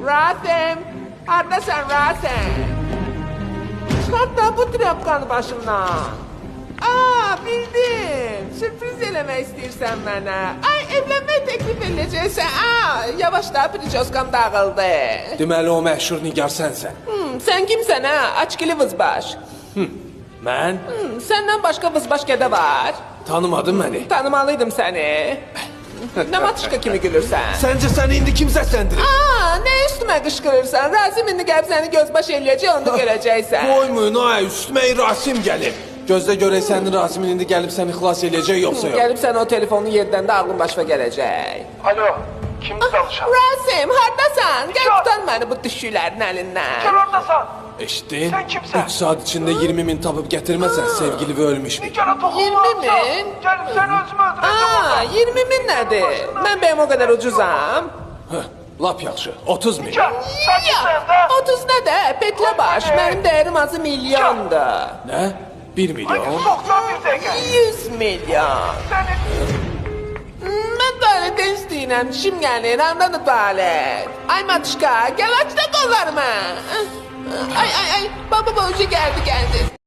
Rasim, hardasan Rasim? Çıkart da bu trapkanı başımdan. Bildim. Sürpriz eləmək istəyirsən mənə. Ay, evlənmək təklif edəcəksən. Yavaş da, pricoskam dağıldı. Deməli o məşhur nigar sənsən. Sən kimsən ha? Açkili vızbaş. Mən? Səndən başqa vızbaş gədə var. Tanımadın məni. Tanımalıydım səni. Nə matışqa kimi gülürsən? Səncə səni indi kim səsləndirir? Nə üstümə qışqırırsan? Razim indi gəlib səni gözbaş eləyəcək, onu da görəcəksən. Qoymayın, ay, üstümə Rasim gəlib. Gözlə görək sənin Rasimin indi gəlib səni xilas eləyəcək yoxsa yox. Gəlib sən o telefonu yerdən də ağlın başına gələcək. Alo, kimdir danışan? Rasim, hardasan? Gəl tutan məni bu düşüklərin əlindən. Nigar oradasan. Eşitdin? Sən kimsən? 3 saat içində 20 min tapıb gətirməsən sevgili və ölmüş bir. Nigara 20 min? Gəlib səni özümü öldürəcəm. 20 min nədir? Mən bəyəm o qədər ucuzam. Lap yaxşı, 30 min. Nigar, sən kimsən də? 30 nə də? Petlə baş, mənim dəyərim azı milyondur. Nə? 1 milyon? Soxsan bir dəqiqə. 100 milyon. Səni... Mən tualetə istəyirəm, dişim gəlir, anladın tualet. Ay matışqa, gəl aç da qollarımı. Ay, baba boğucu gəldi.